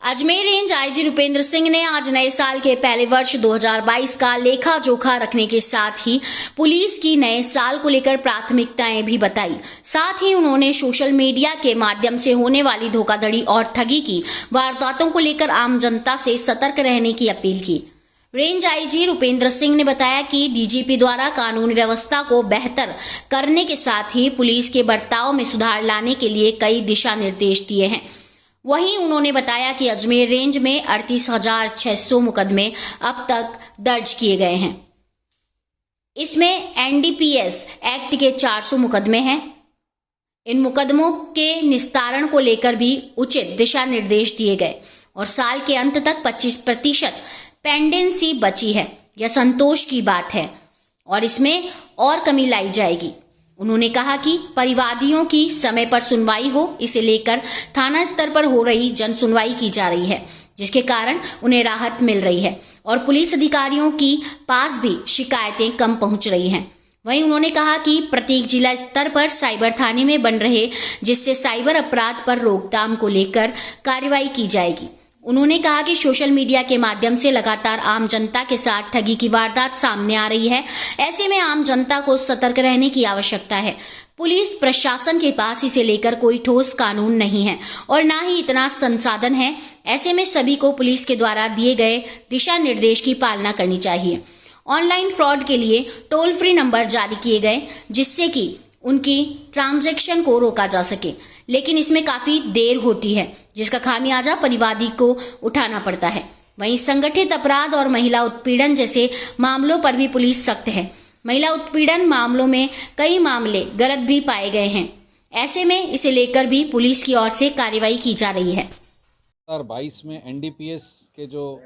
Ajmer range IG Rupendra Singh ने आज नए साल के पहले वर्ष 2022 का लेखा जोखा रखने के साथ ही पुलिस की नए साल को लेकर प्राथमिकताएं भी बताई। साथ ही उन्होंने सोशल मीडिया के माध्यम से होने वाली धोखाधड़ी और ठगी की वारदातों को लेकर आम जनता से सतर्क रहने की अपील की। रेंज आईजी रुपेंद्र सिंह ने बताया कि डीजीपी द्वारा कानून व्यवस्था को बेहतर करने के साथ ही पुलिस के बर्ताव में सुधार लाने के लिए कई दिशा निर्देश दिए हैं। वहीं उन्होंने बताया कि अजमेर रेंज में 38,600 मुकदमे अब तक दर्ज किए गए हैं। इसमें एनडीपीएस एक्ट के 400 मुकदमे हैं। इन मुकदमों के निस्तारण को लेकर भी उचित दिशा निर्देश दिए गए और साल के अंत तक 25% पेंडेंसी बची है। यह संतोष की बात है और इसमें और कमी लाई जाएगी। उन्होंने कहा कि परिवादियों की समय पर सुनवाई हो, इसे लेकर थाना स्तर पर हो रही जन सुनवाई की जा रही है, जिसके कारण उन्हें राहत मिल रही है और पुलिस अधिकारियों की पास भी शिकायतें कम पहुंच रही हैं। वहीं उन्होंने कहा कि प्रत्येक जिला स्तर पर साइबर थाने में बन रहे, जिससे साइबर अपराध पर रोकथाम को लेकर कार्रवाई की जाएगी। उन्होंने कहा कि सोशल मीडिया के माध्यम से लगातार आम जनता के साथ ठगी की वारदात सामने आ रही है। ऐसे में आम जनता को सतर्क रहने की आवश्यकता है। पुलिस प्रशासन के पास इसे लेकर कोई ठोस कानून नहीं है और ना ही इतना संसाधन है। ऐसे में सभी को पुलिस के द्वारा दिए गए दिशा निर्देश की पालना करनी चाहिए। ऑनलाइन फ्रॉड के लिए टोल फ्री नंबर जारी किए गए, जिससे कि उनकी ट्रांजैक्शन को रोका जा सके, लेकिन इसमें काफी देर होती है, जिसका खामियाजा परिवादी को उठाना पड़ता है। वहीं संगठित अपराध और महिला उत्पीड़न जैसे मामलों पर भी पुलिस सख्त है। महिला उत्पीड़न मामलों में कई मामले गलत भी पाए गए हैं। ऐसे में इसे लेकर भी पुलिस की ओर से कार्रवाई की जा रही है। 2022 में एनडीपीएस के जो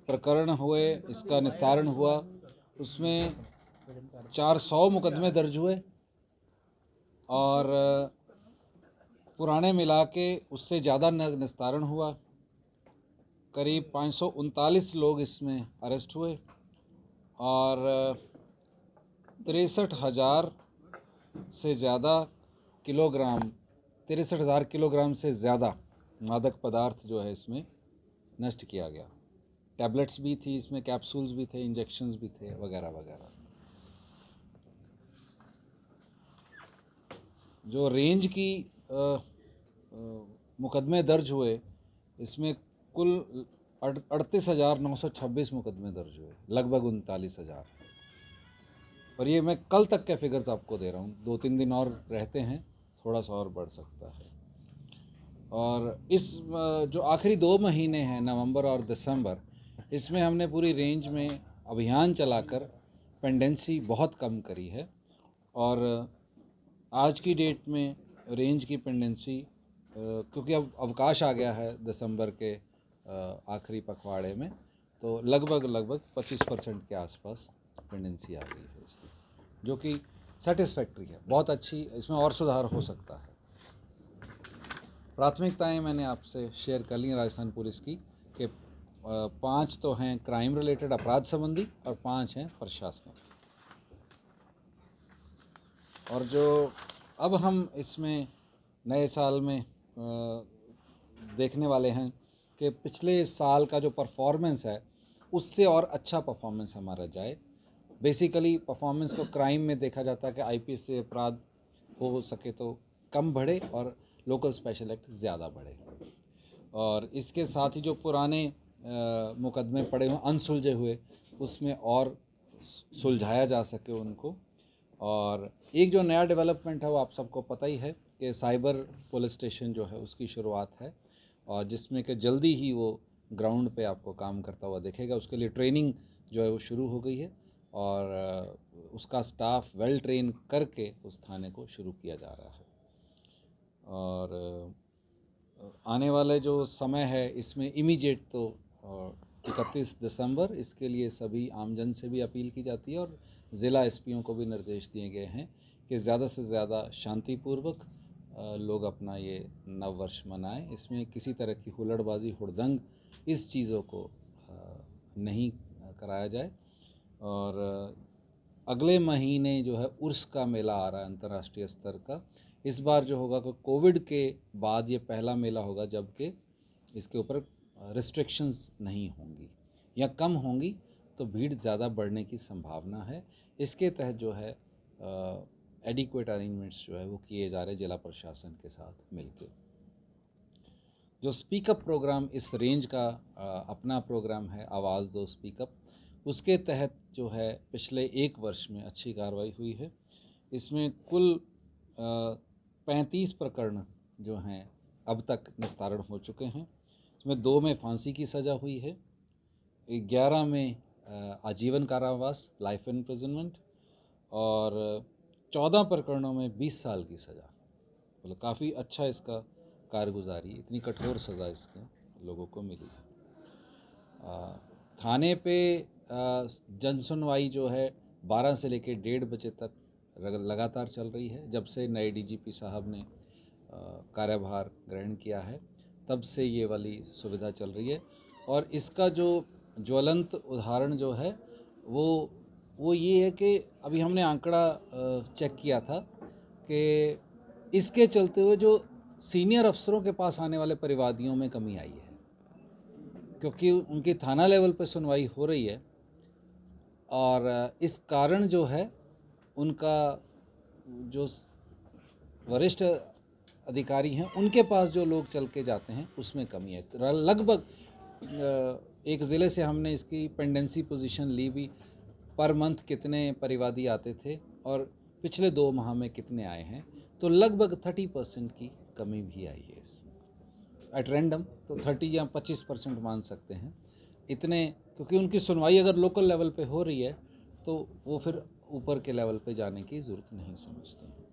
प्रकरण हुए, इसका निस्तारण हुआ, उसमें 400 मुकदमे दर्ज हुए और पुराने मिला के उससे ज़्यादा निस्तारण हुआ। करीब 539 लोग इसमें अरेस्ट हुए और 63,000 से ज़्यादा किलोग्राम 63,000 किलोग्राम से ज़्यादा मादक पदार्थ जो है इसमें नष्ट किया गया। टैबलेट्स भी थी इसमें, कैप्सूल्स भी थे, इंजेक्शंस भी थे, वगैरह वगैरह। जो रेंज की मुकदमे दर्ज हुए, इसमें कुल 38,926 मुकदमे दर्ज हुए, लगभग 39,000। और ये मैं कल तक के फिगर्स आपको दे रहा हूँ, 2-3 दिन और रहते हैं, थोड़ा सा और बढ़ सकता है। और इस जो आखिरी 2 महीने हैं, नवंबर और दिसंबर, इसमें हमने पूरी रेंज में अभियान चलाकर पेंडेंसी बहुत कम करी है और आज की डेट में रेंज की पेंडेंसी, क्योंकि अब अवकाश आ गया है दिसंबर के आखिरी पखवाड़े में, तो लगभग 25% के आसपास पेंडेंसी आ गई है इसकी, जो कि सेटिस्फैक्ट्री है, बहुत अच्छी। इसमें और सुधार हो सकता है। प्राथमिकताएं मैंने आपसे शेयर कर ली राजस्थान पुलिस की कि 5 तो हैं क्राइम रिलेटेड, अपराध संबंधी, और 5 हैं प्रशासनिक। और जो अब हम इसमें नए साल में देखने वाले हैं कि पिछले साल का जो परफॉर्मेंस है, उससे और अच्छा परफॉर्मेंस हमारा जाए। बेसिकली परफॉर्मेंस को क्राइम में देखा जाता है कि आईपीएस से अपराध हो सके तो कम बढ़े और लोकल स्पेशल एक्ट ज़्यादा बढ़े। और इसके साथ ही जो पुराने मुकदमे पड़े हुए, अनसुलझे हुए, उसमें और सुलझाया जा सके उनको। और एक जो नया डेवलपमेंट है वो आप सबको पता ही है कि साइबर पुलिस स्टेशन जो है उसकी शुरुआत है, और जिसमें कि जल्दी ही वो ग्राउंड पे आपको काम करता हुआ दिखेगा। उसके लिए ट्रेनिंग जो है वो शुरू हो गई है और उसका स्टाफ वेल ट्रेन करके उस थाने को शुरू किया जा रहा है। और आने वाले जो समय है इसमें इमीडिएट तो 31 दिसंबर, इसके लिए सभी आमजन से भी अपील की जाती है और ज़िला एसपीओं को भी निर्देश दिए गए हैं कि ज़्यादा से ज़्यादा शांतिपूर्वक लोग अपना ये नव वर्ष मनाएं। इसमें किसी तरह की हुल्लड़बाजी, हुड़दंग, इस चीज़ों को नहीं कराया जाए। और अगले महीने जो है उर्स का मेला आ रहा है अंतर्राष्ट्रीय स्तर का। इस बार जो होगा कोविड के बाद ये पहला मेला होगा जबकि इसके ऊपर रिस्ट्रिक्शंस नहीं होंगी या कम होंगी तो भीड़ ज़्यादा बढ़ने की संभावना है। इसके तहत जो है एडिक्वेट अरेंजमेंट्स जो है वो किए जा रहे हैं जिला प्रशासन के साथ मिलके। जो स्पीकअप प्रोग्राम इस रेंज का अपना प्रोग्राम है, आवाज़ दो स्पीकअप, उसके तहत जो है पिछले 1 वर्ष में अच्छी कार्रवाई हुई है। इसमें कुल 35 प्रकरण जो हैं अब तक निस्तारण हो चुके हैं। इसमें 2 में फांसी की सज़ा हुई है, 11 में आजीवन कारावास लाइफ इम्प्रिजनमेंट और 14 प्रकरणों में 20 साल की सज़ा। मतलब काफ़ी अच्छा इसका कारगुजारी, इतनी कठोर सज़ा इसके लोगों को मिली। थाने पे जनसुनवाई जो है 12 से लेकर 1:30 बजे तक लगातार चल रही है। जब से नए डीजीपी साहब ने कार्यभार ग्रहण किया है तब से ये वाली सुविधा चल रही है। और इसका जो ज्वलंत उदाहरण जो है वो ये है कि अभी हमने आंकड़ा चेक किया था कि इसके चलते हुए जो सीनियर अफसरों के पास आने वाले परिवादियों में कमी आई है, क्योंकि उनकी थाना लेवल पर सुनवाई हो रही है और इस कारण जो है उनका जो वरिष्ठ अधिकारी हैं उनके पास जो लोग चल के जाते हैं उसमें कमी है। लगभग एक ज़िले से हमने इसकी पेंडेंसी पोजीशन ली भी, पर मंथ कितने परिवादी आते थे और पिछले 2 माह में कितने आए हैं, तो लगभग 30% की कमी भी आई है इसमें एट रैंडम। तो 30 या 25% मान सकते हैं इतने, क्योंकि उनकी सुनवाई अगर लोकल लेवल पे हो रही है तो वो फिर ऊपर के लेवल पे जाने की ज़रूरत नहीं समझते हैं।